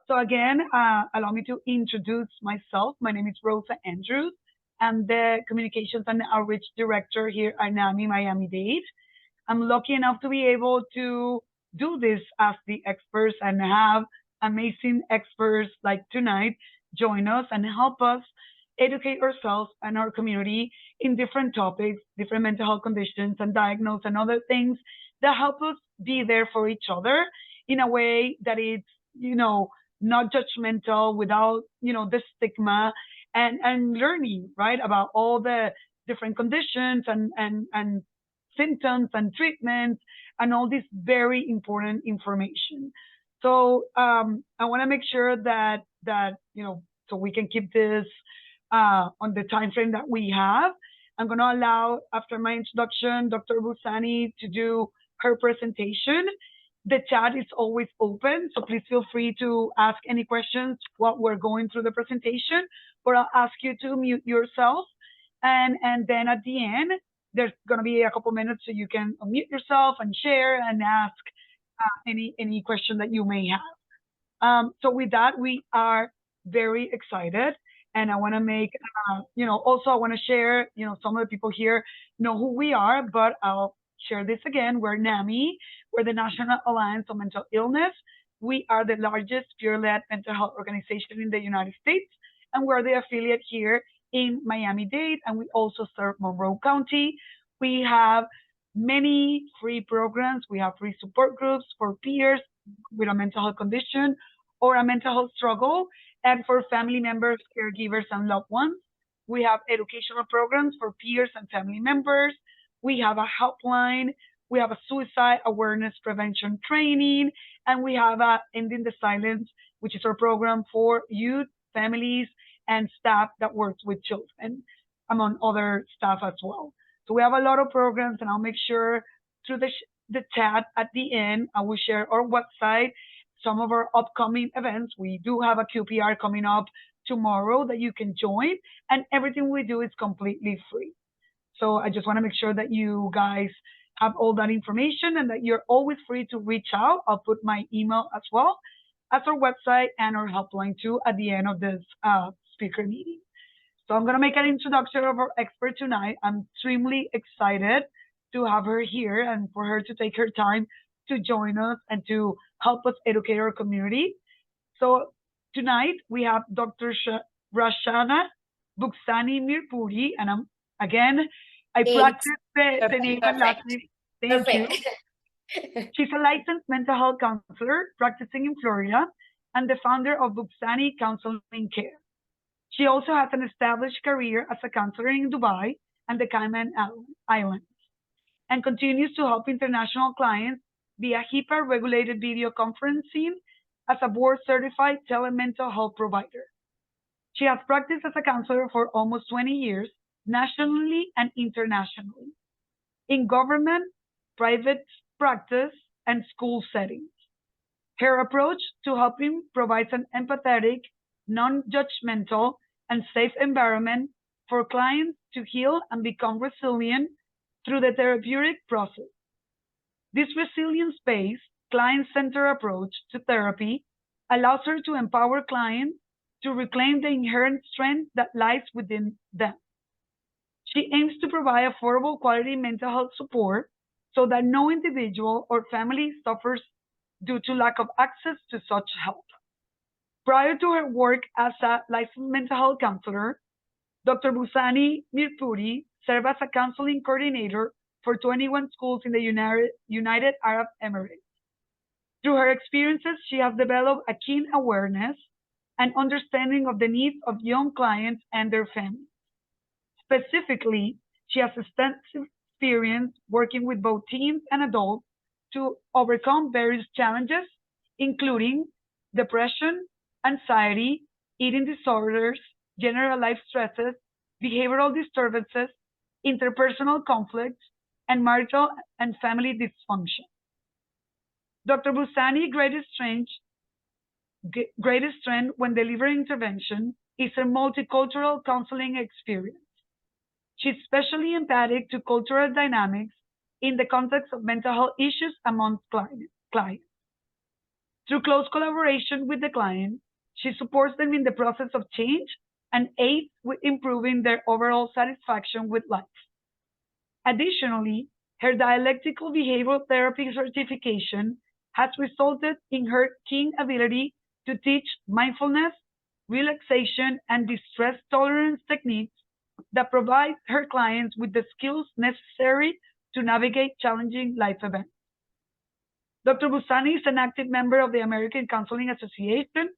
So again, allow me to introduce myself. My name is Rosa Andrews. I'm the Communications and Outreach Director here at NAMI Miami-Dade. I'm lucky enough to be able to do this as the experts and have amazing experts like tonight join us and help us educate ourselves and our community in different topics, different mental health conditions and diagnose and other things that help us be there for each other in a way that it's, not judgmental without, the stigma and learning, right, about all the different conditions and symptoms and treatments and all this very important information. So I want to make sure that so we can keep this on the time frame that we have. I'm going to allow, after my introduction, Dr. Buxani to do her presentation. The chat is always open, so please feel free to ask any questions while we're going through the presentation, or I'll ask you to mute yourself. And then at the end, there's going to be a couple minutes so you can unmute yourself and share and ask any question that you may have. So with that, we are very excited. And I want to make, also I want to share, some of the people here know who we are, but I'll share this again. We're NAMI. We're the National Alliance on Mental Illness. We are the largest peer-led mental health organization in the United States, and we're the affiliate here in Miami-Dade, and we also serve Monroe County. We have many free programs. We have free support groups for peers with a mental health condition or a mental health struggle, and for family members, caregivers, and loved ones. We have educational programs for peers and family members. We have a helpline. We have a suicide awareness prevention training, and we have a Ending the Silence, which is our program for youth, families, and staff that works with children, among other staff as well. So we have a lot of programs, and I'll make sure through the chat at the end, I will share our website, some of our upcoming events. We do have a QPR coming up tomorrow that you can join, and everything we do is completely free. So I just want to make sure that you guys have all that information and that you're always free to reach out. I'll put my email as well as our website and our helpline too at the end of this speaker meeting. So I'm going to make an introduction of our expert tonight. I'm extremely excited to have her here and for her to take her time to join us and to help us educate our community. So tonight we have Dr. Rachna Buxani-Mirpuri, and I practice the name and last name. Thank you. She's a licensed mental health counselor practicing in Florida and the founder of Buxani Counseling Care. She also has an established career as a counselor in Dubai and the Cayman Islands, and continues to help international clients via HIPAA-regulated video conferencing as a board-certified telemental health provider. She has practiced as a counselor for almost 20 years, nationally and internationally, in government, private practice, and school settings. Her approach to helping provides an empathetic, non-judgmental, and safe environment for clients to heal and become resilient through the therapeutic process. This resilience-based, client-centered approach to therapy allows her to empower clients to reclaim the inherent strength that lies within them. She aims to provide affordable quality mental health support so that no individual or family suffers due to lack of access to such help. Prior to her work as a licensed mental health counselor, Dr. Buxani-Mirpuri served as a counseling coordinator for 21 schools in the United Arab Emirates. Through her experiences, she has developed a keen awareness and understanding of the needs of young clients and their families. Specifically, she has extensive experience working with both teens and adults to overcome various challenges, including depression, anxiety, eating disorders, general life stresses, behavioral disturbances, interpersonal conflicts, and marital and family dysfunction. Dr. Buxani's greatest strength when delivering intervention is her multicultural counseling experience. She's especially empathic to cultural dynamics in the context of mental health issues among clients. Through close collaboration with the client, she supports them in the process of change and aids with improving their overall satisfaction with life. Additionally, her dialectical behavioral therapy certification has resulted in her keen ability to teach mindfulness, relaxation, and distress tolerance techniques that provide her clients with the skills necessary to navigate challenging life events. Dr. Buxani is an active member of the American Counseling Association,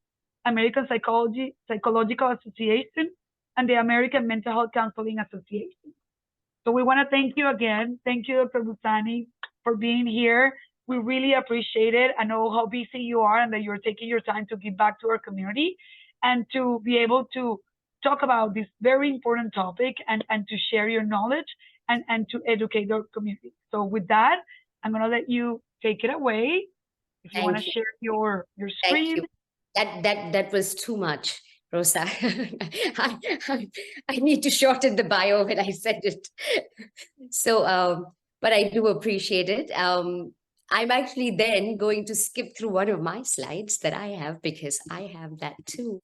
American Psychological Association, and the American Mental Health Counseling Association. So we want to thank you again. Thank you, Dr. Buxani, for being here. We really appreciate it. I know how busy you are and that you're taking your time to give back to our community and to be able to talk about this very important topic and to share your knowledge and to educate our community. So with that, I'm going to let you take it away. If you want to share your screen. Thank you. That was too much, Rosa. I need to shorten the bio when I said it. So, but I do appreciate it. I'm actually then going to skip through one of my slides that I have because I have that too.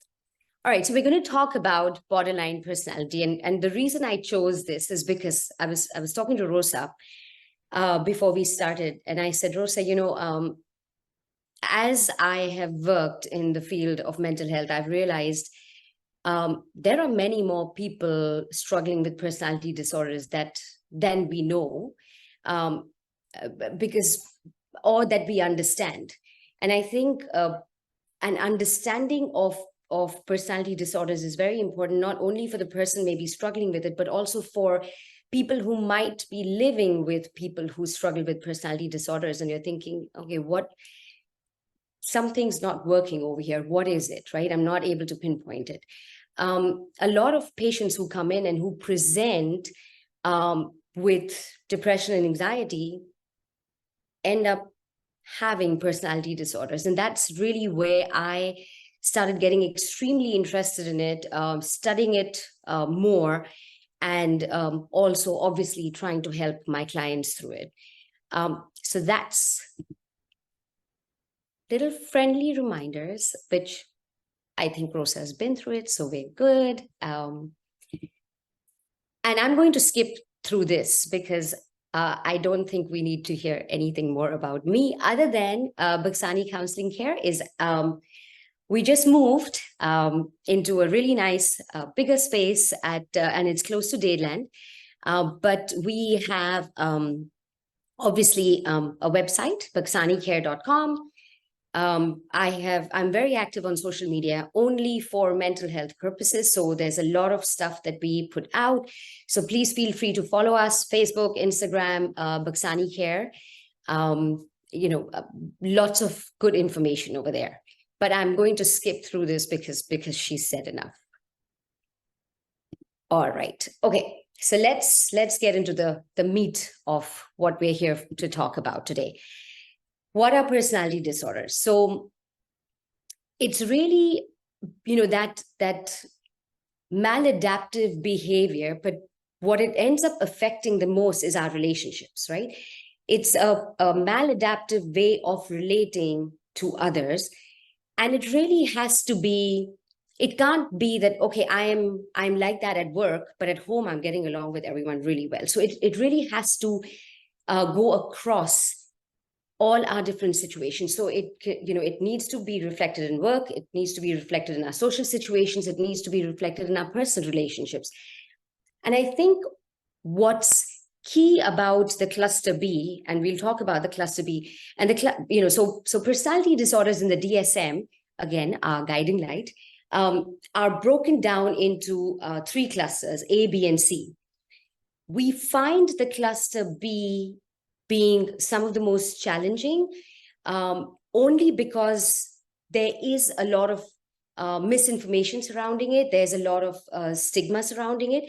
All right, so we're going to talk about borderline personality, and the reason I chose this is because I was talking to Rosa before we started, and I said, Rosa, you know, as I have worked in the field of mental health, I've realized there are many more people struggling with personality disorders than we know, because or that we understand, and I think an understanding of personality disorders is very important, not only for the person maybe struggling with it, but also for people who might be living with people who struggle with personality disorders. And you're thinking, okay, something's not working over here. What is it, right? I'm not able to pinpoint it. A lot of patients who come in and who present with depression and anxiety end up having personality disorders. And that's really where I started getting extremely interested in it, studying it more, and also obviously trying to help my clients through it. So that's little friendly reminders, which I think Rosa has been through it, so we're good. And I'm going to skip through this because I don't think we need to hear anything more about me other than Buxani Counseling Care is we just moved into a really nice, bigger space and it's close to Dadeland. But we have obviously a website, buxanicare.com. I'm very active on social media only for mental health purposes. So there's a lot of stuff that we put out. So please feel free to follow us, Facebook, Instagram, Buxani Care. You know, lots of good information over there. But I'm going to skip through this because she said enough. All right. Okay. So let's get into the meat of what we're here to talk about today. What are personality disorders? So it's really, you know, that maladaptive behavior, but what it ends up affecting the most is our relationships, right? It's a maladaptive way of relating to others. And it really has to be, it can't be that, okay, I'm like that at work, but at home I'm getting along with everyone really well. So it really has to go across all our different situations. So it needs to be reflected in work. It needs to be reflected in our social situations. It needs to be reflected in our personal relationships. And I think what's key about the cluster B, and we'll talk about the cluster B, and so personality disorders in the DSM, again, our guiding light, are broken down into 3 clusters, A, B, and C. We find the cluster B being some of the most challenging, only because there is a lot of misinformation surrounding it. There's a lot of stigma surrounding it.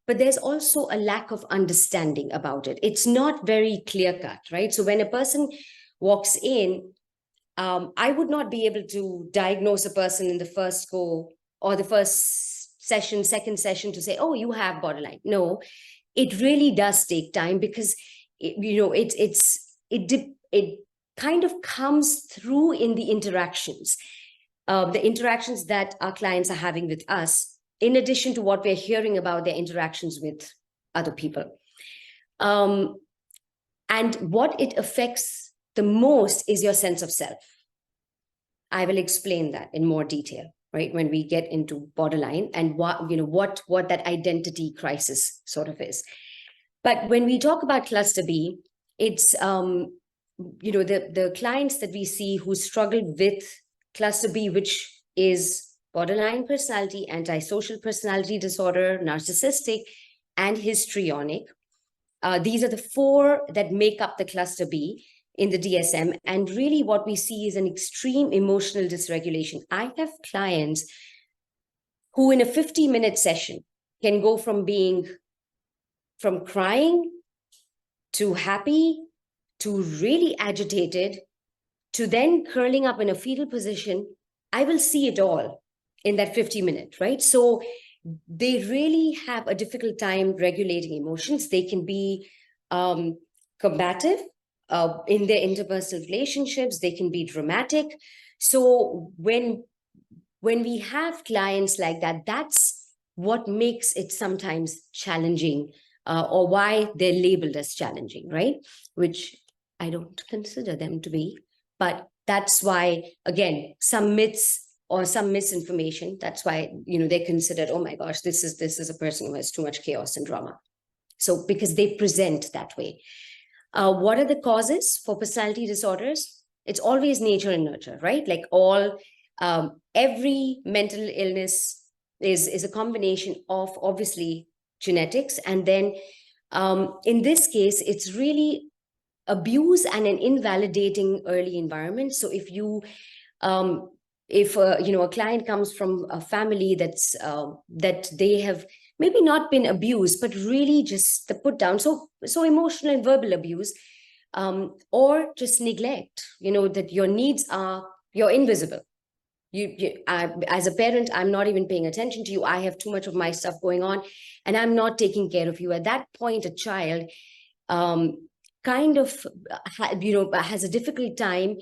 But there's also a lack of understanding about it. It's not very clear-cut, right? So when a person walks in, I would not be able to diagnose a person in the first go or the first session, second session to say, oh, you have borderline. No, it really does take time because, it kind of comes through in the interactions that our clients are having with us, in addition to what we're hearing about their interactions with other people. And what it affects the most is your sense of self. I will explain that in more detail, right, when we get into borderline and what that identity crisis sort of is. But when we talk about cluster B, it's the clients that we see who struggle with cluster B, which is borderline personality, antisocial personality disorder, narcissistic, and histrionic. These are the 4 that make up the cluster B in the DSM. And really what we see is an extreme emotional dysregulation. I have clients who in a 50-minute session can go from crying to happy to really agitated to then curling up in a fetal position. I will see it all in that 50-minute, right? So they really have a difficult time regulating emotions. They can be combative in their interpersonal relationships. They can be dramatic. So when we have clients like that, that's what makes it sometimes challenging, or why they're labeled as challenging, right? Which I don't consider them to be. But that's why, again, some myths or some misinformation, that's why, they're considered, oh my gosh, this is a person who has too much chaos and drama. So because they present that way. What are the causes for personality disorders? It's always nature and nurture, right? Like every mental illness is a combination of obviously genetics. And then in this case, it's really abuse and an invalidating early environment. So if you a client comes from a family that they have maybe not been abused, but really just the put down, so emotional and verbal abuse, or just neglect, that your needs you're invisible. As a parent, I'm not even paying attention to you. I have too much of my stuff going on and I'm not taking care of you. At that point, a child kind of has a difficult time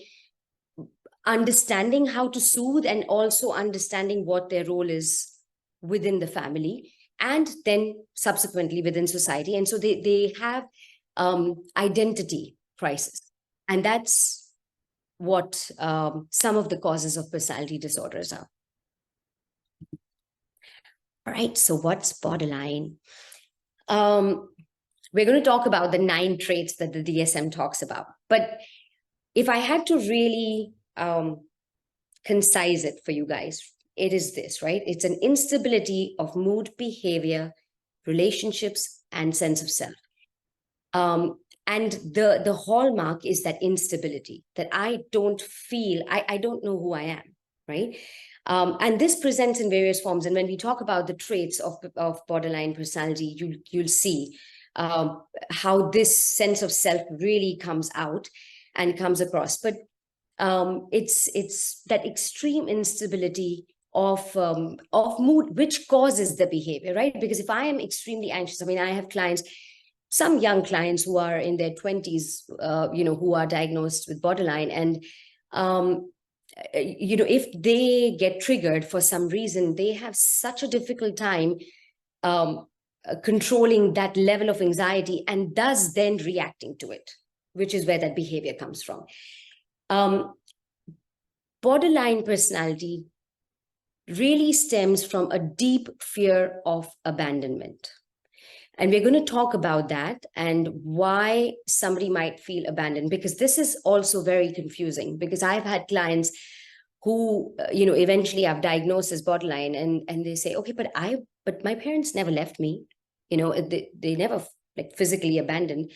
understanding how to soothe and also understanding what their role is within the family and then subsequently within society. And so they have identity crisis. And that's what some of the causes of personality disorders are. All right, so what's borderline? We're going to talk about the 9 traits that the DSM talks about. But if I had to really concise it for you guys, it is this, right? It's an instability of mood, behavior, relationships, and sense of self. And the hallmark is that instability, that I don't feel, I don't know who I am, right? And this presents in various forms. And when we talk about the traits of borderline personality, you'll see how this sense of self really comes out and comes across. But it's that extreme instability of mood, which causes the behavior, right? Because if I am extremely anxious, I mean, I have clients, some young clients who are in their 20s, who are diagnosed with borderline. And, if they get triggered for some reason, they have such a difficult time controlling that level of anxiety and thus then reacting to it, which is where that behavior comes from. Borderline personality really stems from a deep fear of abandonment. And we're going to talk about that and why somebody might feel abandoned, because this is also very confusing, because I've had clients who, eventually have diagnosed as borderline and they say, okay, but my parents never left me, they never like physically abandoned.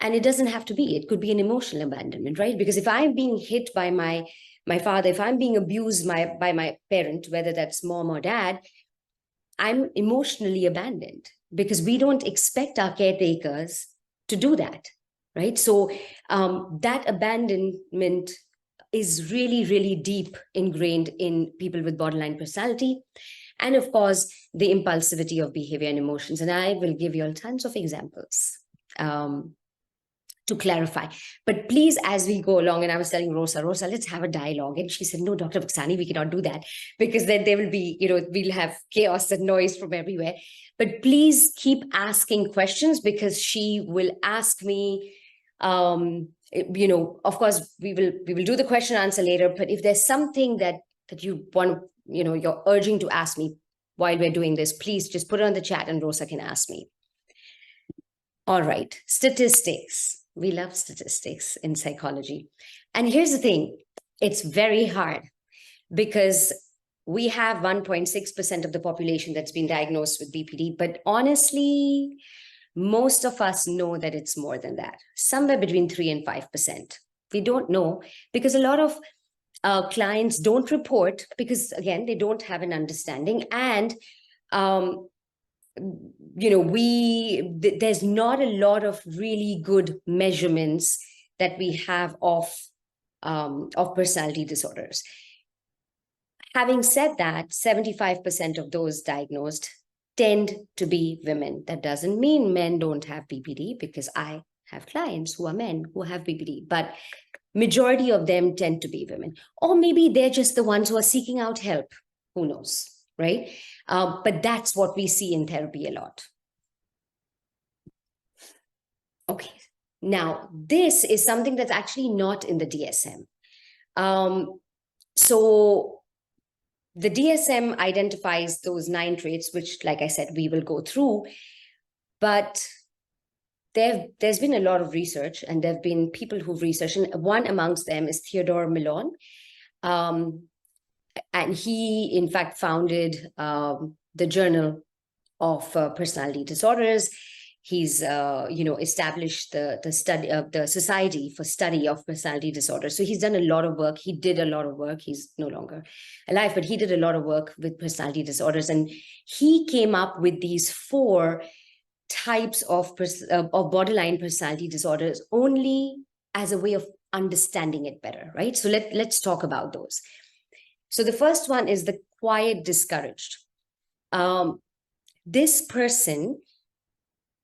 And it doesn't have to be, it could be an emotional abandonment, right? Because if I'm being hit by my father, if I'm being abused by my parent, whether that's mom or dad, I'm emotionally abandoned, because we don't expect our caretakers to do that, right? So that abandonment is really, really deep ingrained in people with borderline personality. And of course, the impulsivity of behavior and emotions. And I will give you all tons of examples to to clarify. But please, as we go along, and I was telling Rosa, let's have a dialogue. And she said, no, Dr. Buxani, we cannot do that, because then there will be, we'll have chaos and noise from everywhere. But please keep asking questions, because she will ask me, of course, we will do the question answer later. But if there's something that you want, you're urging to ask me while we're doing this, please just put it on the chat and Rosa can ask me. All right, statistics. We love statistics in psychology. And here's the thing, it's very hard, because we have 1.6% of the population that's been diagnosed with BPD, but honestly, most of us know that it's more than that, somewhere between 3 and 5%. We don't know, because a lot of clients don't report, because again, they don't have an understanding. And there's not a lot of really good measurements that we have of personality disorders. Having said that, 75% of those diagnosed tend to be women. That doesn't mean men don't have BPD, because I have clients who are men who have BPD, but majority of them tend to be women. Or maybe they're just the ones who are seeking out help. Who knows, right? But that's what we see in therapy a lot. Okay, now this is something that's actually not in the DSM. So the DSM identifies those 9 traits, which, like I said, we will go through. But there's been a lot of research, and there have been people who've researched, and one amongst them is Theodore Millon. And he, in fact, founded the Journal of Personality Disorders. He's, established the study of the Society for Study of Personality Disorders. So he's done a lot of work. He did a lot of work. He's no longer alive, but he did a lot of work with personality disorders. And he came up with these 4 types of borderline personality disorders, only as a way of understanding it better, right? So let's talk about those. So the first one is the quiet discouraged. This person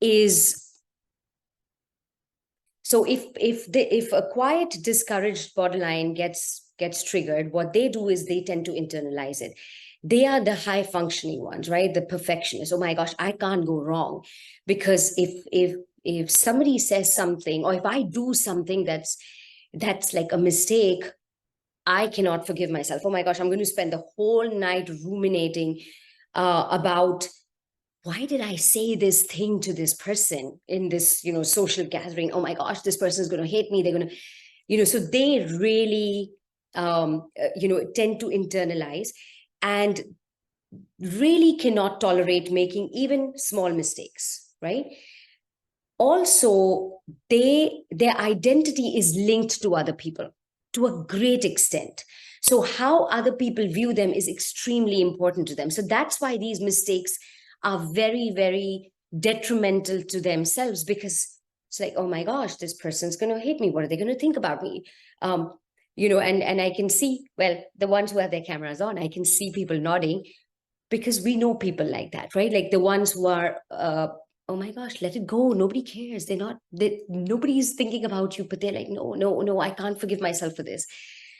is, so if a quiet discouraged borderline gets triggered, what they do is they tend to internalize it. They are the high functioning ones, right? The perfectionists. Oh my gosh, I can't go wrong, because if somebody says something, or if I do something that's like a mistake, I cannot forgive myself. Oh my gosh, I'm going to spend the whole night ruminating about, why did I say this thing to this person in this, social gathering? Oh my gosh, this person is going to hate me. They're going to, so they really, tend to internalize and really cannot tolerate making even small mistakes, right? Also, their identity is linked to other people to a great extent. So how other people view them is extremely important to them. So that's why these mistakes are very, very detrimental to themselves, because it's like, oh my gosh, this person's going to hate me. What are they going to think about me? And I can see, well, the ones who have their cameras on, I can see people nodding, because we know people like that, right? Like the ones who are, oh my gosh, let it go. Nobody cares. Nobody's thinking about you, but they're like, no, I can't forgive myself for this.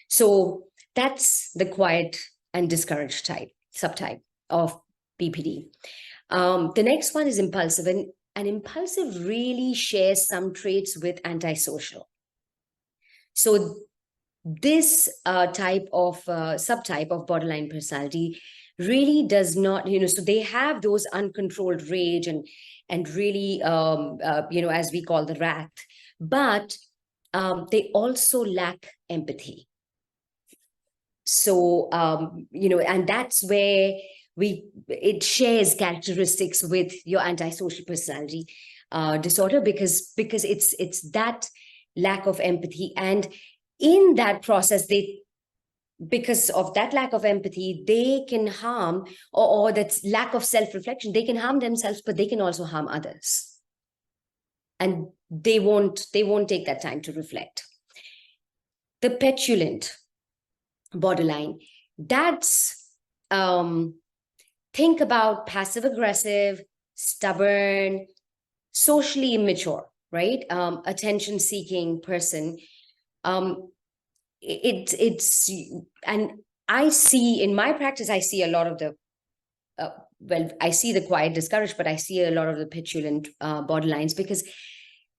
So that's the quiet and discouraged subtype of BPD. The next one is impulsive, and impulsive really shares some traits with antisocial. So this type of subtype of borderline personality really does not, so they have those uncontrolled rage and really, as we call the wrath, but they also lack empathy. So, and that's where it shares characteristics with your antisocial personality disorder, because it's that lack of empathy. And in that process, because of that lack of empathy, they can harm, or that lack of self-reflection, they can harm themselves, but they can also harm others. And they won't take that time to reflect. The petulant borderline, that's think about passive aggressive, stubborn, socially immature, right? Attention-seeking person. It's and I see in my practice, I see a lot of the I see the quiet discouraged, but I see a lot of the petulant borderlines, because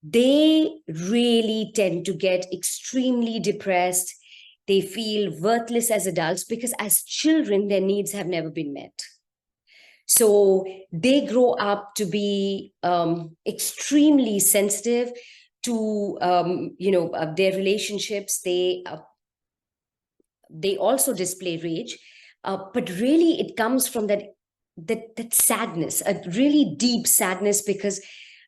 they really tend to get extremely depressed. They feel worthless as adults because as children, their needs have never been met. So they grow up to be extremely sensitive to their relationships. They also display rage, but really it comes from that sadness, a really deep sadness, because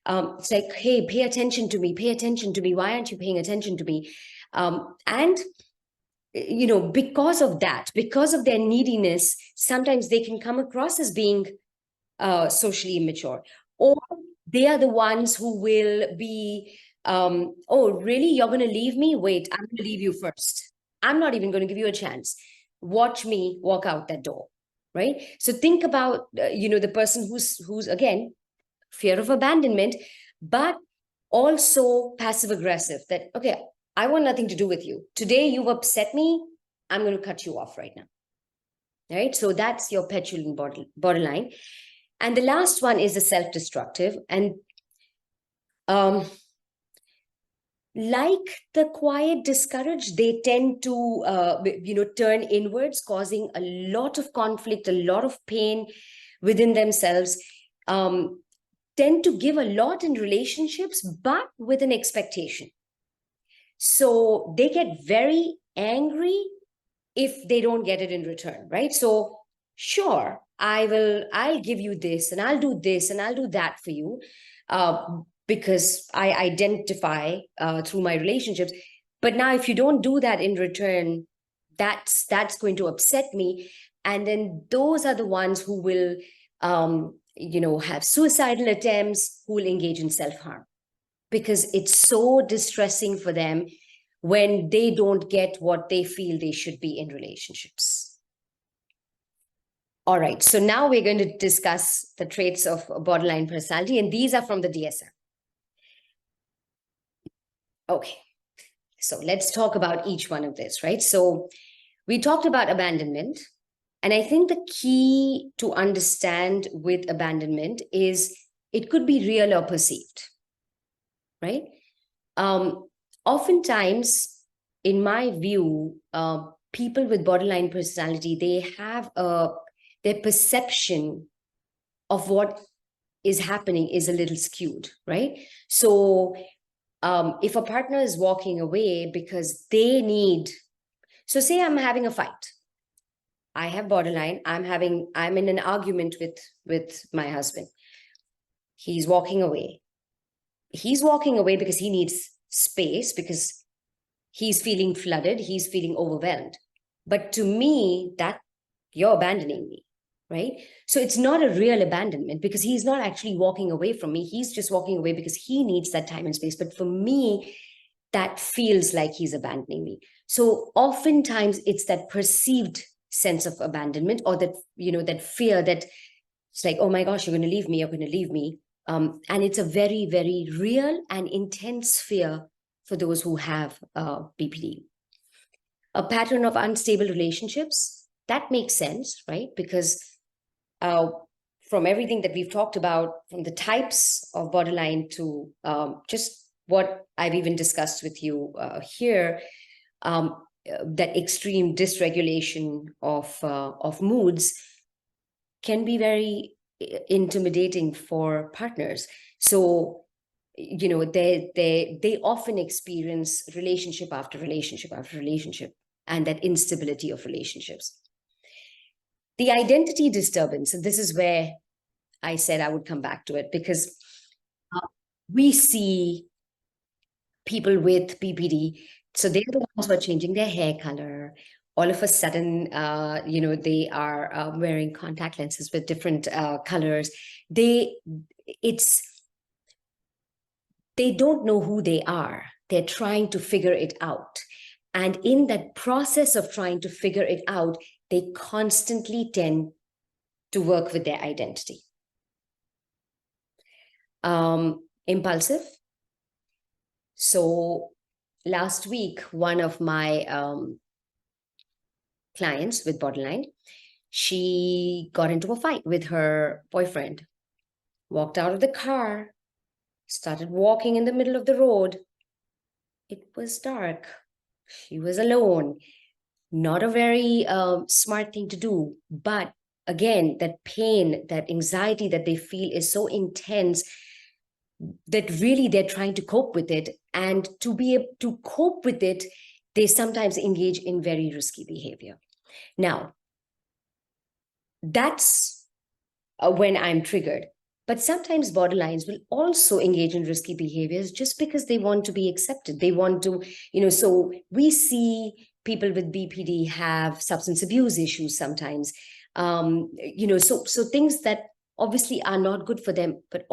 it's like, hey, pay attention to me, pay attention to me. Why aren't you paying attention to me? And because of that, because of their neediness, sometimes they can come across as being socially immature, or they are the ones who will be, oh, really? You're going to leave me? Wait, I'm going to leave you first. I'm not even going to give you a chance. Watch me walk out that door, right? So think about, the person who's again, fear of abandonment, but also passive aggressive, that, okay, I want nothing to do with you. Today you've upset me. I'm going to cut you off right now. Right? So that's your petulant borderline. And the last one is the self-destructive. And like the quiet discouraged, they tend to, turn inwards, causing a lot of conflict, a lot of pain within themselves, tend to give a lot in relationships, but with an expectation. So they get very angry if they don't get it in return, right? So sure, I'll give you this, and I'll do this, and I'll do that for you, because I identify through my relationships. But now if you don't do that in return, that's going to upset me. And then those are the ones who will, have suicidal attempts, who will engage in self-harm, because it's so distressing for them when they don't get what they feel they should be in relationships. All right, so now we're going to discuss the traits of borderline personality, and these are from the DSM. Okay, so let's talk about each one of this, right? So we talked about abandonment, and I think the key to understand with abandonment is it could be real or perceived, right? Oftentimes, in my view, people with borderline personality, they have their perception of what is happening is a little skewed, right? So if a partner is walking away because they need, so say I'm having a fight, I have borderline, I'm in an argument with my husband. He's walking away because he needs space, because he's feeling flooded, he's feeling overwhelmed. But to me, that you're abandoning me, right? So it's not a real abandonment, because he's not actually walking away from me. He's just walking away because he needs that time and space. But for me, that feels like he's abandoning me. So oftentimes it's that perceived sense of abandonment, or that, that fear that it's like, oh my gosh, you're going to leave me, you're going to leave me. And it's a very, very real and intense fear for those who have BPD. A pattern of unstable relationships, that makes sense, right? Because from everything that we've talked about, from the types of borderline to just what I've even discussed with you here, that extreme dysregulation of moods can be very intimidating for partners. So, they often experience relationship after relationship after relationship, and that instability of relationships. The identity disturbance, and this is where I said I would come back to it, because we see people with BPD, so they're the ones who are changing their hair color. All of a sudden, they are wearing contact lenses with different colors. They don't know who they are. They're trying to figure it out. And in that process of trying to figure it out, they constantly tend to work with their identity. Impulsive. So last week, one of my clients with borderline, she got into a fight with her boyfriend, walked out of the car, started walking in the middle of the road. It was dark. She was alone. Not a very smart thing to do. But again, that pain, that anxiety that they feel is so intense that really they're trying to cope with it. And to be able to cope with it, they sometimes engage in very risky behavior. Now, that's when I'm triggered. But sometimes borderlines will also engage in risky behaviors just because they want to be accepted. They want to, so we see people with BPD have substance abuse issues sometimes. So things that obviously are not good for them, but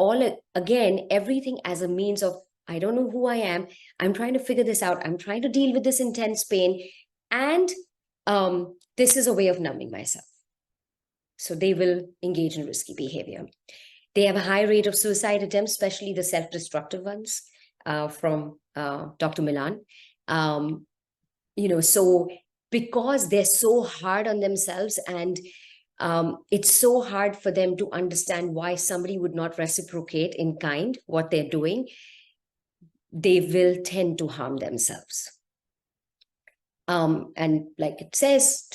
again, everything as a means of, I don't know who I am. I'm trying to figure this out. I'm trying to deal with this intense pain. And this is a way of numbing myself. So they will engage in risky behavior. They have a high rate of suicide attempts, especially the self-destructive ones from Dr. Milan. So because they're so hard on themselves and it's so hard for them to understand why somebody would not reciprocate in kind what they're doing, they will tend to harm themselves. And like it says,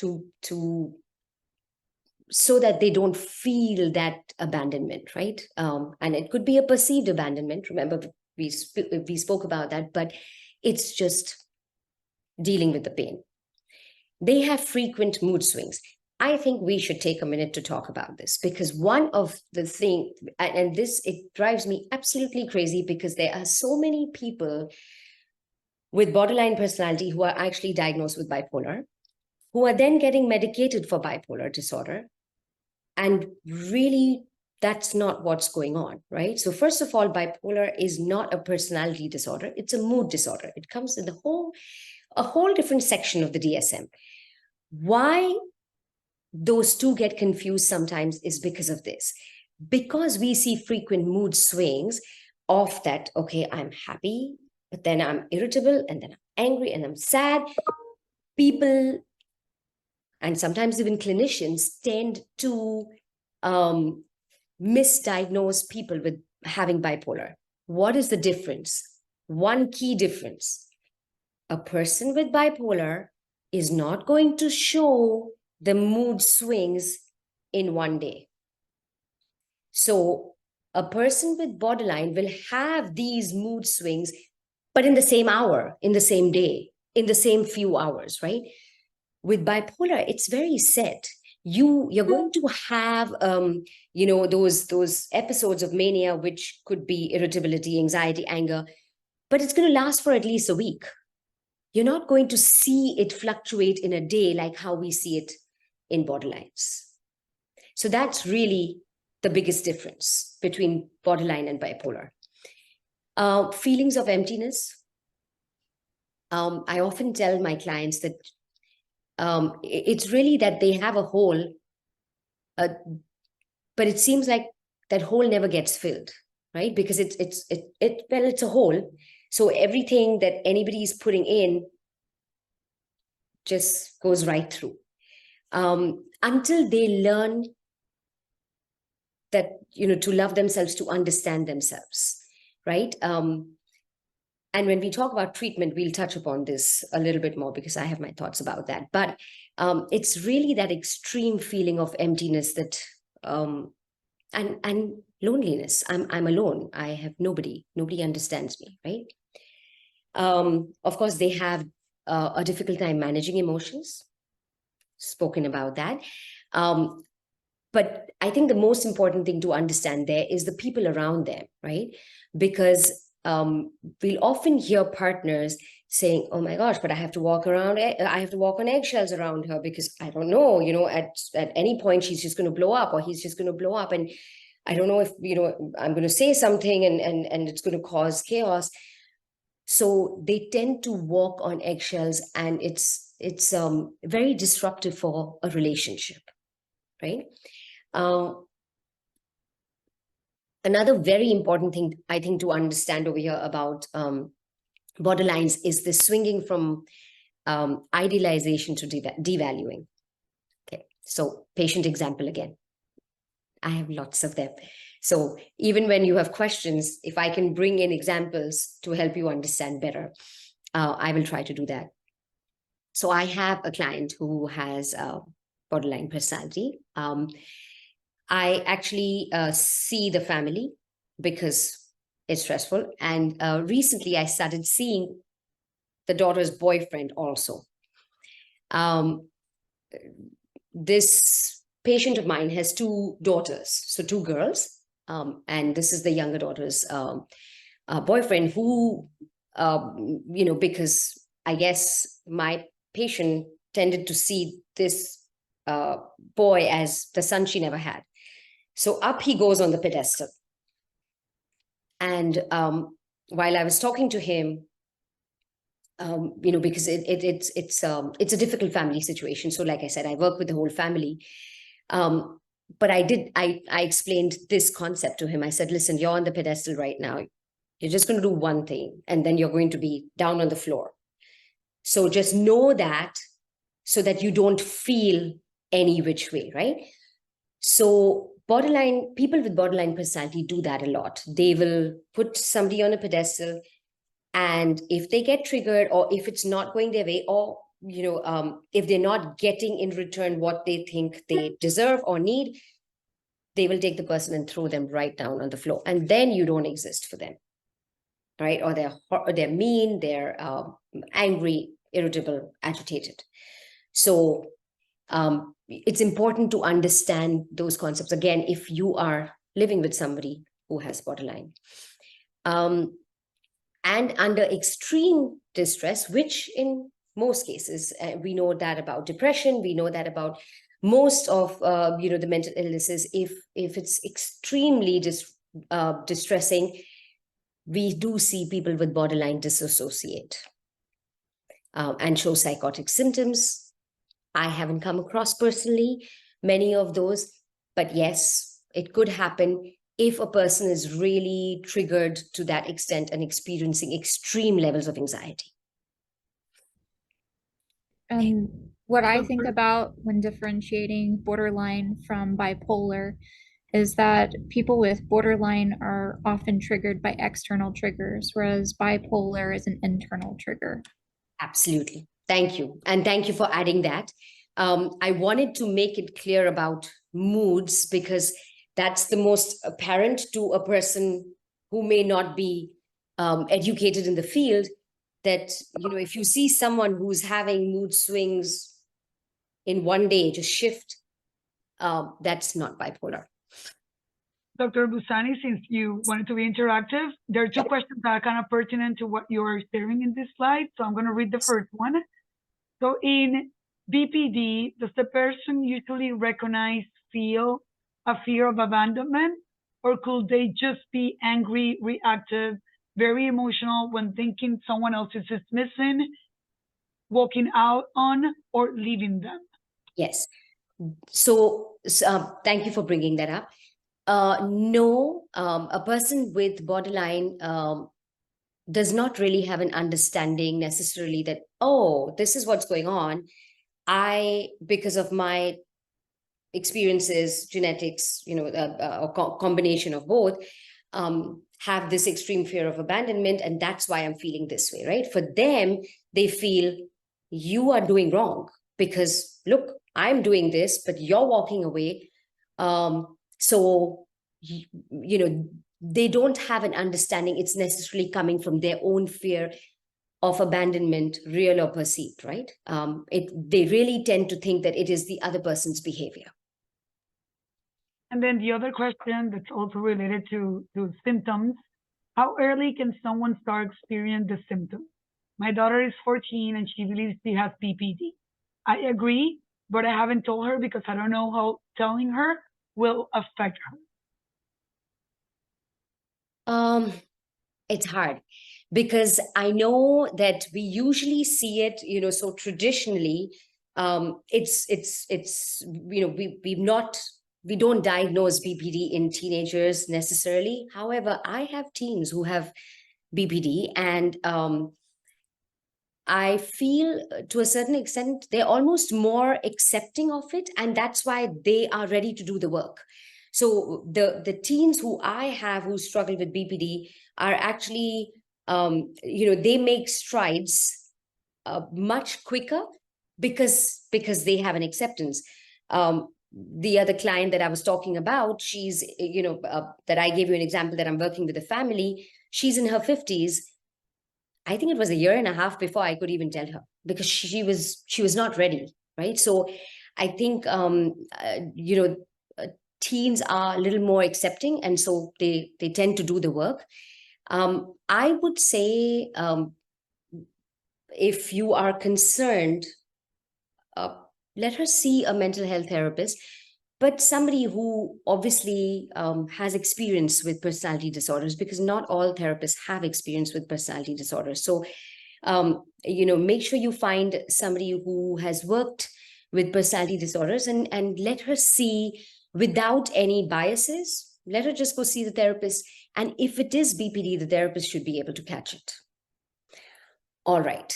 so that they don't feel that abandonment, right? And it could be a perceived abandonment. Remember, we spoke about that, but it's just dealing with the pain. They have frequent mood swings. I think we should take a minute to talk about this because one of the things, and this, it drives me absolutely crazy because there are so many people with borderline personality who are actually diagnosed with bipolar, who are then getting medicated for bipolar disorder. And really, that's not what's going on, right? So first of all, bipolar is not a personality disorder. It's a mood disorder. It comes in a whole different section of the DSM. Why those two get confused sometimes is because of this. Because we see frequent mood swings of that, okay, I'm happy, but then I'm irritable, and then I'm angry, and I'm sad. People, and sometimes even clinicians, tend to misdiagnose people with having bipolar. What is the difference? One key difference. A person with bipolar is not going to show the mood swings in one day. So a person with borderline will have these mood swings, but in the same hour, in the same day, in the same few hours, right? With bipolar, it's very set. You're going to have those episodes of mania, which could be irritability, anxiety, anger, but it's going to last for at least a week. You're not going to see it fluctuate in a day like how we see it in borderlines. So that's really the biggest difference between borderline and bipolar. Feelings of emptiness. I often tell my clients that it's really that they have a hole, but it seems like that hole never gets filled, right? Because it's a hole. So everything that anybody is putting in just goes right through. Until they learn that, to love themselves, to understand themselves, right? And when we talk about treatment, we'll touch upon this a little bit more because I have my thoughts about that. But it's really that extreme feeling of emptiness that and loneliness. I'm alone. I have nobody. Nobody understands me, right? Of course, they have a difficult time managing emotions. Spoken about that. But I think the most important thing to understand there is the people around them, right? Because we'll often hear partners saying, oh my gosh, but I have to walk on eggshells around her because I don't know, at any point she's just going to blow up or he's just going to blow up. And I don't know if, I'm going to say something and it's going to cause chaos. So they tend to walk on eggshells, and it's very disruptive for a relationship, right? Another very important thing I think to understand over here about borderlines is the swinging from idealization to devaluing. Okay, so patient example again. I have lots of them. So even when you have questions, if I can bring in examples to help you understand better, I will try to do that. So I have a client who has borderline personality. I actually see the family because it's stressful. And recently I started seeing the daughter's boyfriend also. This patient of mine has two daughters, so two girls. And this is the younger daughter's boyfriend who, because I guess my patient tended to see this boy as the son she never had. So up he goes on the pedestal. And while I was talking to him, because it's a difficult family situation. So like I said, I work with the whole family. But I explained this concept to him. I said, listen, you're on the pedestal right now. You're just going to do one thing, and then you're going to be down on the floor. So just know that, so that you don't feel any which way, right? So people with borderline personality do that a lot. They will put somebody on a pedestal, and if they get triggered, or if it's not going their way, or if they're not getting in return what they think they deserve or need, they will take the person and throw them right down on the floor. And then you don't exist for them, right? Or they're mean, they're angry, irritable, agitated. So it's important to understand those concepts. Again, if you are living with somebody who has borderline. And under extreme distress, which in most cases, we know that about depression, we know that about most of the mental illnesses, if it's extremely distressing, we do see people with borderline disassociate and show psychotic symptoms. I haven't come across personally many of those, but yes, it could happen if a person is really triggered to that extent and experiencing extreme levels of anxiety. And what I think about when differentiating borderline from bipolar is that people with borderline are often triggered by external triggers, whereas bipolar is an internal trigger. Absolutely. Thank you. And thank you for adding that. I wanted to make it clear about moods because that's the most apparent to a person who may not be educated in the field, that, if you see someone who's having mood swings in one day, just shift, that's not bipolar. Dr. Buxani, since you wanted to be interactive, there are two questions that are kind of pertinent to what you're sharing in this slide. So I'm going to read the first one. So in BPD, does the person usually feel a fear of abandonment, or could they just be angry, reactive, very emotional when thinking someone else is dismissing, walking out on, or leaving them? Yes. So thank you for bringing that up. No, a person with borderline does not really have an understanding necessarily that, oh, this is what's going on. Because of my experiences, genetics, a combination of both, have this extreme fear of abandonment, and that's why I'm feeling this way, right? For them, they feel you are doing wrong because, look, I'm doing this, but you're walking away. So, they don't have an understanding it's necessarily coming from their own fear of abandonment, real or perceived, right? They really tend to think that it is the other person's behavior. And then the other question that's also related to symptoms, how early can someone start experiencing the symptoms? My daughter is 14 and she believes she has BPD. I agree, but I haven't told her because I don't know how telling her will affect her. It's hard because I know that we usually see it, so traditionally, we don't diagnose BPD in teenagers necessarily. However, I have teens who have BPD, and I feel to a certain extent, they're almost more accepting of it. And that's why they are ready to do the work. So the teens who I have who struggle with BPD are actually, they make strides much quicker because they have an acceptance. The other client that I was talking about, she's, that I gave you an example that I'm working with a family, she's in her 50s. I think it was a year and a half before I could even tell her because she was not ready, right? So I think teens are a little more accepting, and so they tend to do the work. I would say if you are concerned, let her see a mental health therapist, but somebody who obviously has experience with personality disorders, because not all therapists have experience with personality disorders. So, make sure you find somebody who has worked with personality disorders and let her see without any biases. Let her just go see the therapist. And if it is BPD, the therapist should be able to catch it. All right.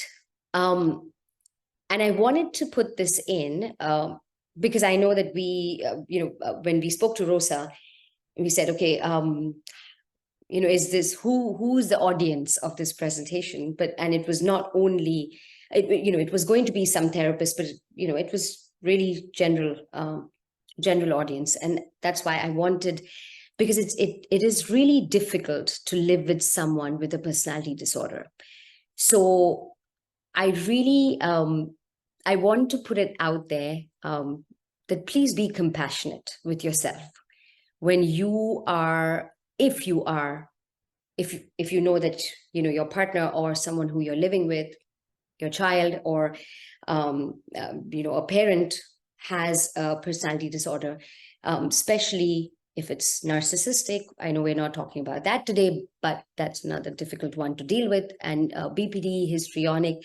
And I wanted to put this in because I know that we, when we spoke to Rosa, we said, okay, is this who's the audience of this presentation? And it was not only, it was going to be some therapist, but it was really general audience, and that's why I wanted, because it is really difficult to live with someone with a personality disorder. So I really, I want to put it out there that please be compassionate with yourself when you are, if you know that, your partner or someone who you're living with, your child or, a parent has a personality disorder, especially if it's narcissistic. I know we're not talking about that today, but that's another difficult one to deal with. And BPD, histrionic,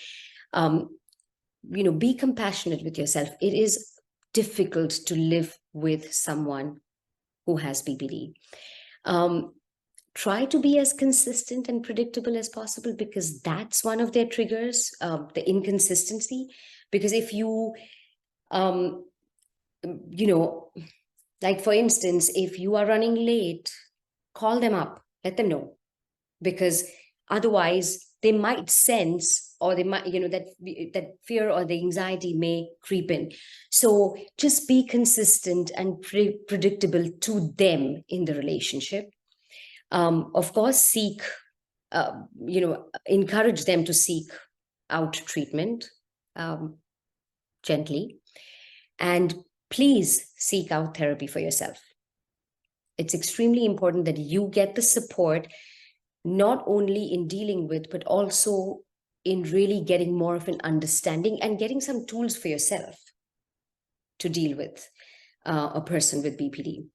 be compassionate with yourself. It is difficult to live with someone who has BPD. Try to be as consistent and predictable as possible, because that's one of their triggers, the inconsistency. Because if you, like for instance, if you are running late, call them up, let them know, because otherwise they might sense, or they might, that fear or the anxiety may creep in. So just be consistent and predictable to them in the relationship. Of course, seek, encourage them to seek out treatment gently, and please seek out therapy for yourself. It's extremely important that you get the support, not only in dealing with, but also in really getting more of an understanding and getting some tools for yourself to deal with a person with BPD.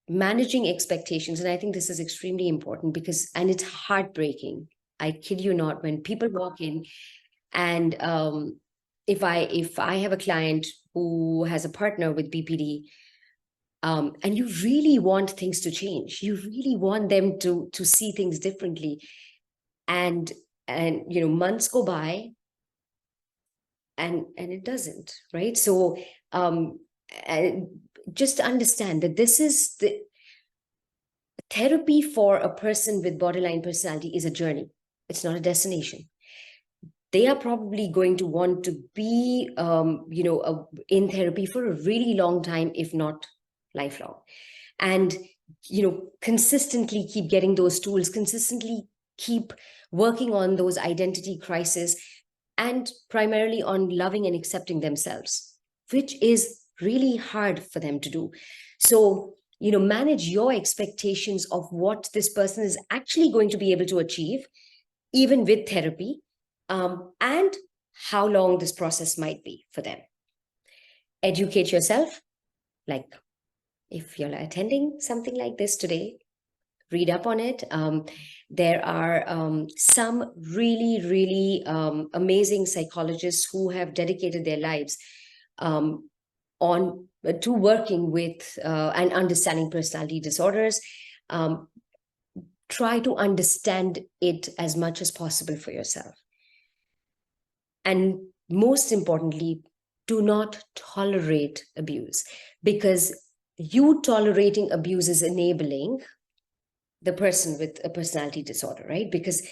Managing expectations. And I think this is extremely important and it's heartbreaking. I kid you not, when people walk in and if I have a client who has a partner with BPD, and you really want things to change, you really want them to see things differently, and months go by and it doesn't, right? So just understand that this is the therapy for a person with borderline personality is a journey. It's not a destination. They are probably going to want to be, in therapy for a really long time, if not lifelong. And, consistently keep getting those tools, consistently keep working on those identity crises, and primarily on loving and accepting themselves, which is really hard for them to do. So, manage your expectations of what this person is actually going to be able to achieve, even with therapy, and how long this process might be for them. Educate yourself. Like if you're attending something like this today, read up on it. There are some really, really amazing psychologists who have dedicated their lives to working with and understanding personality disorders. Try to understand it as much as possible for yourself. And most importantly, do not tolerate abuse, because you tolerating abuse is enabling the person with a personality disorder, right? Because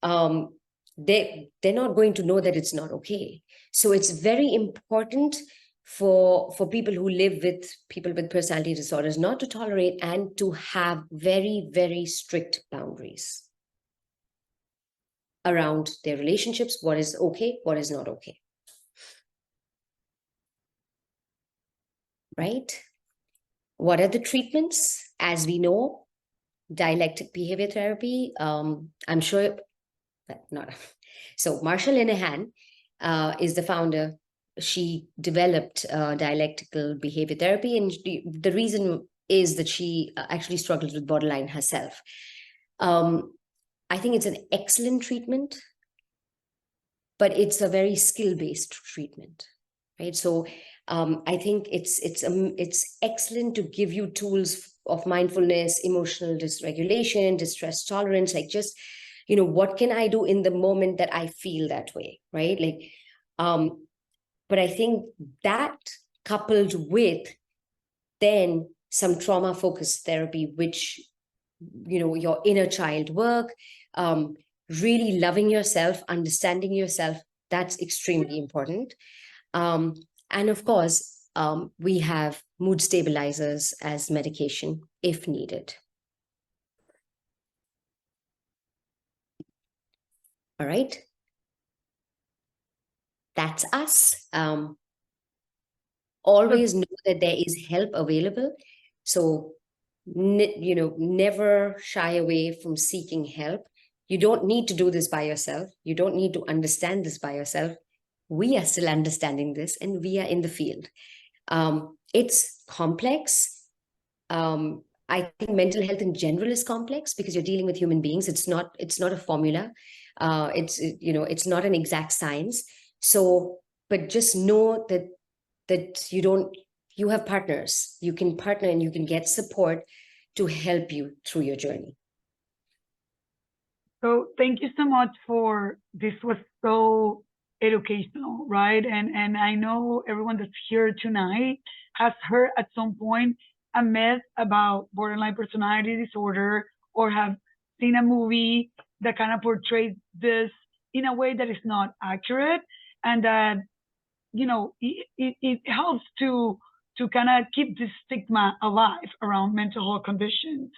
they're not going to know that it's not okay. So it's very important for people who live with people with personality disorders not to tolerate and to have very, very strict boundaries around their relationships, what is okay, what is not okay. Right? What are the treatments? As we know, dialectic behavior therapy, I'm sure, not. So Marsha Linehan is the founder. She developed dialectical behavior therapy, and the reason is that she actually struggles with borderline herself. I think it's an excellent treatment, but it's a very skill-based treatment, right? So I think it's excellent to give you tools of mindfulness, emotional dysregulation, distress tolerance, like just, you know, what can I do in the moment that I feel that way, right? Like, but I think that coupled with then some trauma-focused therapy, which, you know, your inner child work, really loving yourself, understanding yourself, that's extremely important. And of course, we have mood stabilizers as medication if needed. All right. That's us. Always know that there is help available. So, you know, never shy away from seeking help. You don't need to do this by yourself. You don't need to understand this by yourself. We are still understanding this, and we are in the field. It's complex. I think mental health in general is complex because you're dealing with human beings. It's not a formula. It's not an exact science. So, but just know that you have partners. You can partner and you can get support to help you through your journey. So thank you so much for this. Was so educational, right? And I know everyone that's here tonight has heard at some point a myth about borderline personality disorder, or have seen a movie that kind of portrays this in a way that is not accurate, and that, you know, it helps to kind of keep this stigma alive around mental health conditions.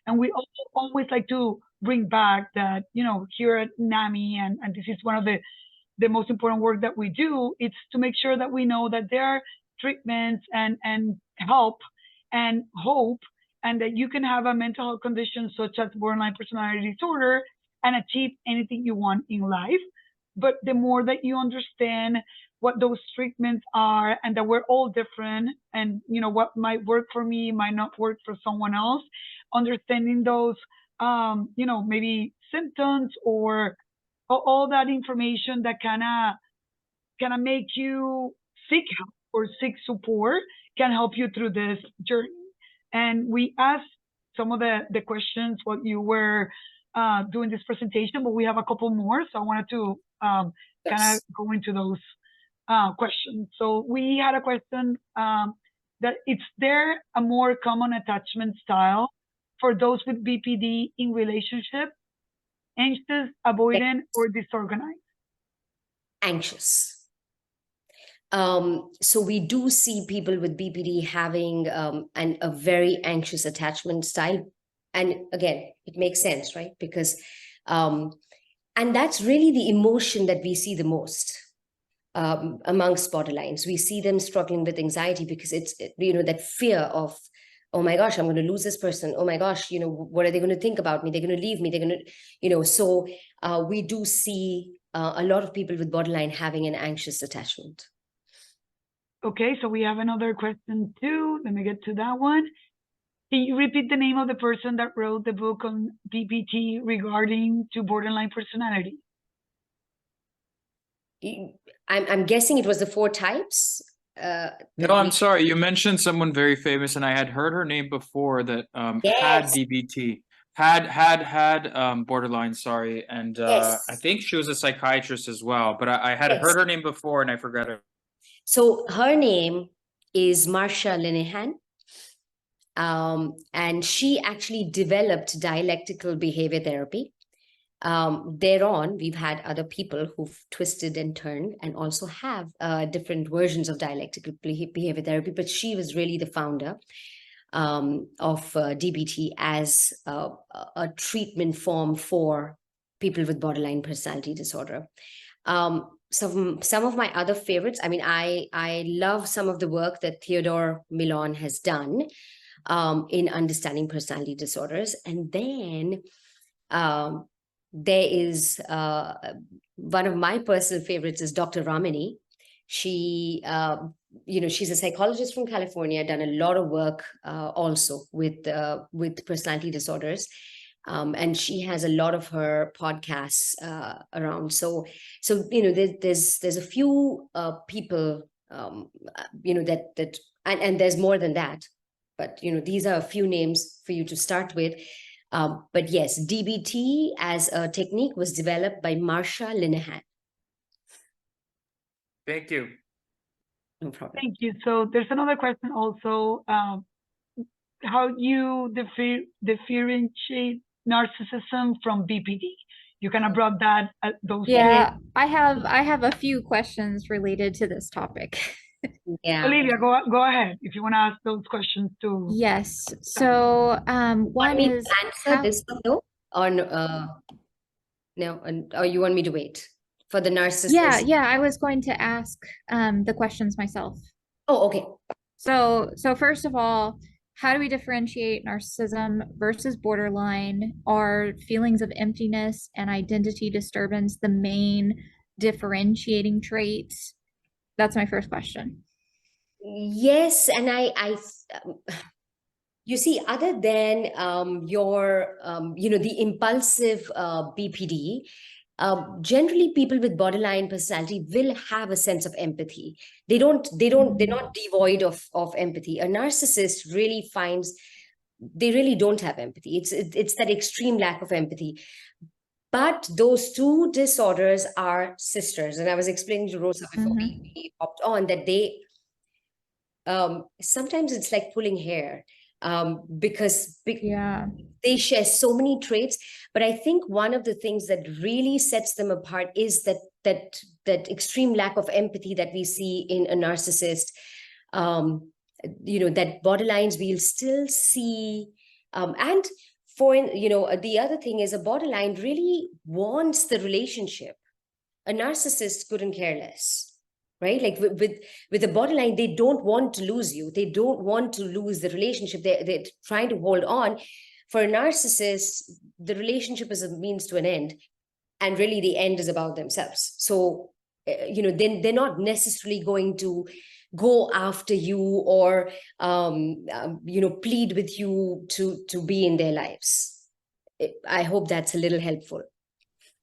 And we also always like to bring back that, you know, here at NAMI, and this is one of the most important work that we do, it's to make sure that we know that there are treatments and help and hope, and that you can have a mental health condition such as borderline personality disorder and achieve anything you want in life. But the more that you understand what those treatments are, and that we're all different, and, you know, what might work for me might not work for someone else, understanding those, you know, maybe symptoms or all that information that kind of make you seek help or seek support can help you through this journey. And we asked some of the questions what you were doing this presentation, but we have a couple more, so I wanted to kind of go into those questions. So we had a question that is there a more common attachment style for those with BPD in relationship? Anxious, avoidant, or disorganized? Anxious. So we do see people with BPD having a very anxious attachment style. And again, it makes sense, right? Because, and that's really the emotion that we see the most amongst borderlines. We see them struggling with anxiety because it's, you know, that fear of, oh my gosh, I'm going to lose this person. Oh my gosh, you know, what are they going to think about me? They're going to leave me. They're going to, you know, so we do see a lot of people with borderline having an anxious attachment. Okay, so we have another question too. Let me get to that one. Can you repeat the name of the person that wrote the book on BPD regarding to borderline personality? I'm guessing it was the 4 types. No, I'm sorry. You mentioned someone very famous, and I had heard her name before that Yes. had DBT. Had borderline, sorry, and I Yes, think she was a psychiatrist as well, but I had yes. heard her name before and I forgot her. So her name is Marsha Linehan. And she actually developed dialectical behavior therapy. Thereon, we've had other people who've twisted and turned and also have different versions of dialectical behavior therapy, but she was really the founder of DBT as a treatment form for people with borderline personality disorder. Some of my other favorites, I mean, I love some of the work that Theodore Millon has done in understanding personality disorders. And then there is one of my personal favorites is Dr. Ramani. She, she's a psychologist from California, done a lot of work also with personality disorders. And she has a lot of her podcasts around. So there's a few people, that and there's more than that. But these are a few names for you to start with. But yes, DBT as a technique was developed by Marsha Linehan. Thank you. No problem. Thank you. So there's another question also. How you differentiate narcissism from BPD? You kind of brought that those. Yeah, I have a few questions related to this topic. Yeah. Olivia, go ahead if you want to ask those questions too. Yes. So one Want me to is answer this one though? Or no, or you want me to wait for the narcissist? yeah, I was going to ask the questions myself. Oh, okay. So first of all, how do we differentiate narcissism versus borderline? Are feelings of emptiness and identity disturbance the main differentiating traits? That's my first question. Yes, and you see, other than your the impulsive BPD, generally people with borderline personality will have a sense of empathy. They're not devoid of empathy. A narcissist really finds they really don't have empathy. It's that extreme lack of empathy. But those two disorders are sisters, and I was explaining to Rosa before we hopped on that they sometimes it's like pulling hair, because Yeah. they share so many traits. But I think one of the things that really sets them apart is that extreme lack of empathy that we see in a narcissist. That borderlines we'll still see, and the other thing is a borderline really wants the relationship. A narcissist couldn't care less. Right? Like with a borderline, they don't want to lose you. They don't want to lose the relationship. They're trying to hold on. For a narcissist, the relationship is a means to an end. And really the end is about themselves. So, they're not necessarily going to go after you or, plead with you to be in their lives. I hope that's a little helpful.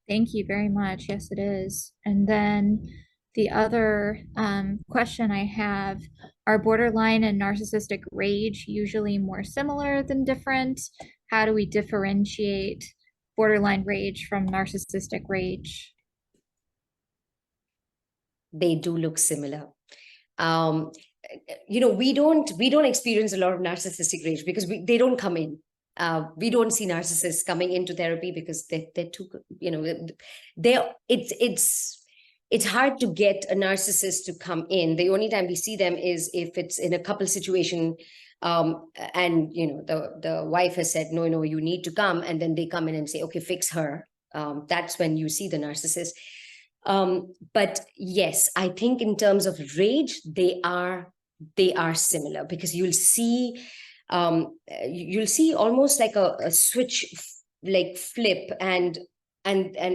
Thank you very much. Yes, it is. And then the other question I have, are borderline and narcissistic rage usually more similar than different? How do we differentiate borderline rage from narcissistic rage? They do look similar. We don't experience a lot of narcissistic rage because they don't come in. We don't see narcissists coming into therapy because they're too, it's hard to get a narcissist to come in. The only time we see them is if it's in a couple situation, and the wife has said, no, you need to come, and then they come in and say, okay, fix her. That's when you see the narcissist. But yes, I think in terms of rage, they are similar, because you'll see almost like a switch, like flip, and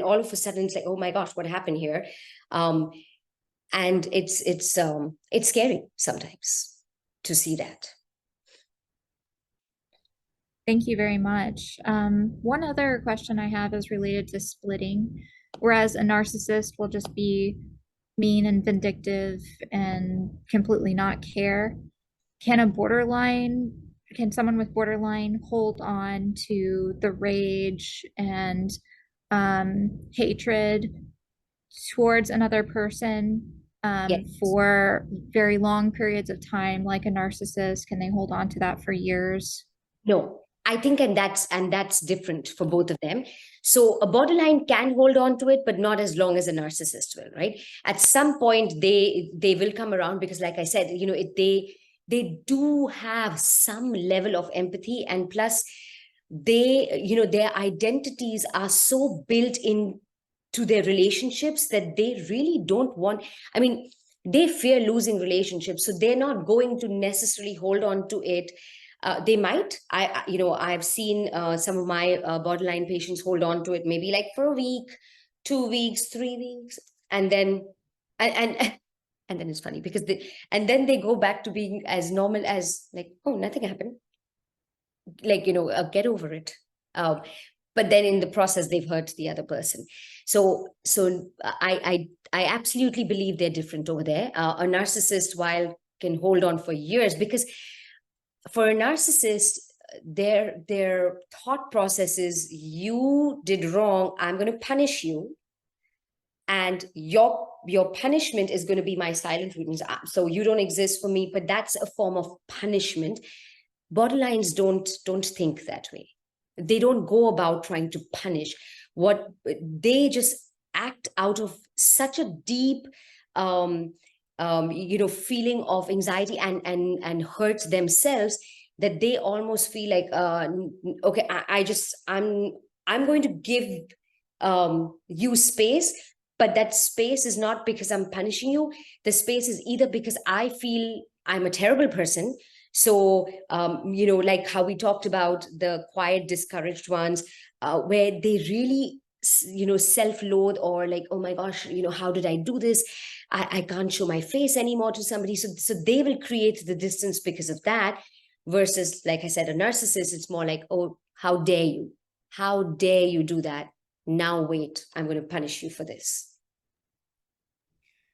all of a sudden it's like, oh my gosh, what happened here? And it's scary sometimes to see that. Thank you very much. One other question I have is related to splitting. Whereas a narcissist will just be mean and vindictive and completely not care. Can a borderline can someone with borderline hold on to the rage and hatred towards another person Yes. for very long periods of time, like a narcissist? Can they hold on to that for years? No, I think, and that's different for both of them. So a borderline can hold on to it, but not as long as a narcissist will, right? At some point, they will come around because, like I said, they do have some level of empathy, and plus, their identities are so built in to their relationships that they really don't want. I mean, they fear losing relationships, so they're not going to necessarily hold on to it. They might. I've seen some of my borderline patients hold on to it maybe like for a week, 2 weeks, 3 weeks, and then and and then it's funny because they go back to being as normal as like, oh, nothing happened. Like, get over it. But then in the process, they've hurt the other person. So I absolutely believe they're different over there. A narcissist, while can hold on for years, because for a narcissist, their thought process is, you did wrong, I'm going to punish you, and your punishment is going to be my silent treatment. So you don't exist for me, but that's a form of punishment. Borderlines don't think that way. They don't go about trying to punish. What they just act out of such a deep feeling of anxiety and hurt themselves, that they almost feel like, okay, I'm going to give you space, but that space is not because I'm punishing you. The space is either because I feel I'm a terrible person. So, like how we talked about the quiet, discouraged ones, where they really, self-loathe, or like, oh my gosh, how did I do this? I can't show my face anymore to somebody. So they will create the distance because of that. Versus, like I said, a narcissist, it's more like, oh, how dare you? How dare you do that? Now wait, I'm going to punish you for this.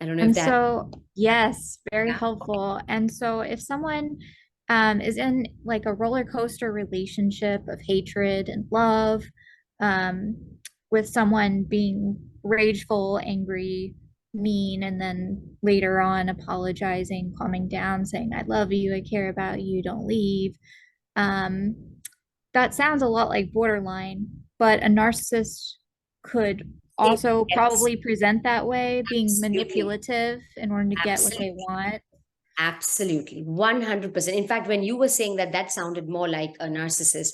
I don't know And if that. so, yes, very Yeah. helpful. And so if someone is in like a roller coaster relationship of hatred and love, with someone being rageful, angry, mean, and then later on apologizing, calming down, saying, I love you, I care about you, don't leave. That sounds a lot like borderline, but a narcissist could also Yes. probably present that way, being Absolutely. manipulative in order to get what they Absolutely. want. Absolutely, 100%. In fact, when you were saying that, that sounded more like a narcissist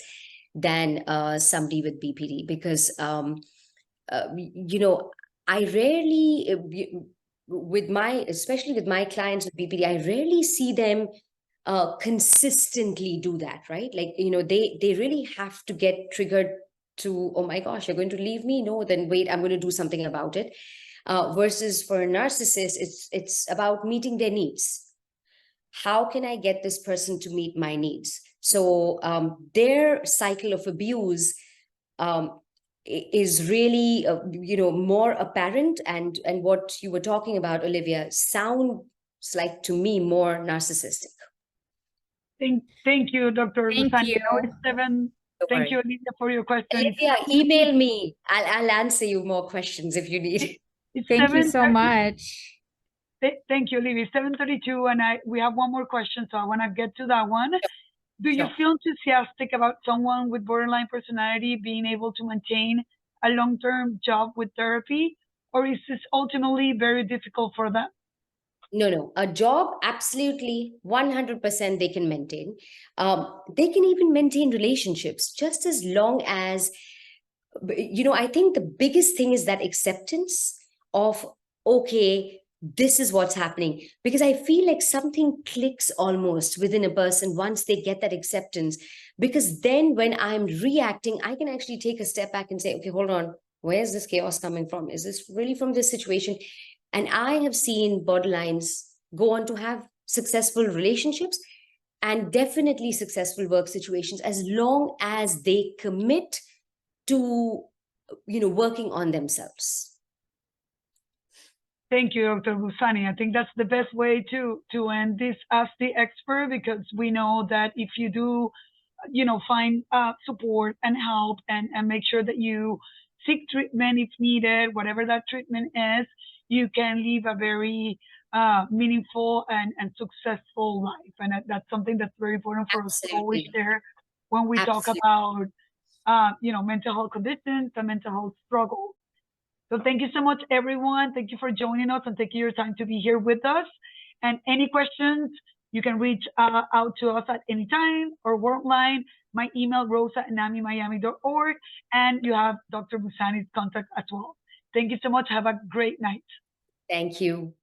than somebody with BPD, because I rarely, especially with my clients with BPD, I rarely see them consistently do that, right? Like, they really have to get triggered to, oh my gosh, you're going to leave me? No, then wait, I'm going to do something about it. Versus for a narcissist, it's about meeting their needs. How can I get this person to meet my needs? So their cycle of abuse is really, more apparent. And what you were talking about, Olivia, sounds like to me more narcissistic. Thank you, Dr. Thank Buxani. you. Now it's 7. Don't Thank worry. you, Olivia, for your question. Olivia, email me. I'll answer you more questions if you need. It's Thank you so 7:30. much. Thank you, Olivia. 7:32, and we have one more question, so I want to get to that one. Do you Sure. feel enthusiastic about someone with borderline personality being able to maintain a long-term job with therapy, or is this ultimately very difficult for them? No. A job, absolutely, 100% they can maintain. They can even maintain relationships just as long as, I think the biggest thing is that acceptance of, okay, this is what's happening. Because I feel like something clicks almost within a person once they get that acceptance. Because then when I'm reacting, I can actually take a step back and say, okay, hold on, where's this chaos coming from? Is this really from this situation? And I have seen borderlines go on to have successful relationships and definitely successful work situations, as long as they commit to, working on themselves. Thank you, Dr. Buxani. I think that's the best way to end this Ask the Expert, because we know that if you do, find support and help, and make sure that you seek treatment if needed, whatever that treatment is, you can live a very meaningful and successful life. And that's something that's very important for us to always Absolutely. share when we talk Absolutely. about, mental health conditions and mental health struggles. So thank you so much, everyone. Thank you for joining us and taking your time to be here with us. And any questions, you can reach out to us at any time or work line. My email, rosa@namimiami.org, and you have Dr. Buxani's contact as well. Thank you so much. Have a great night. Thank you.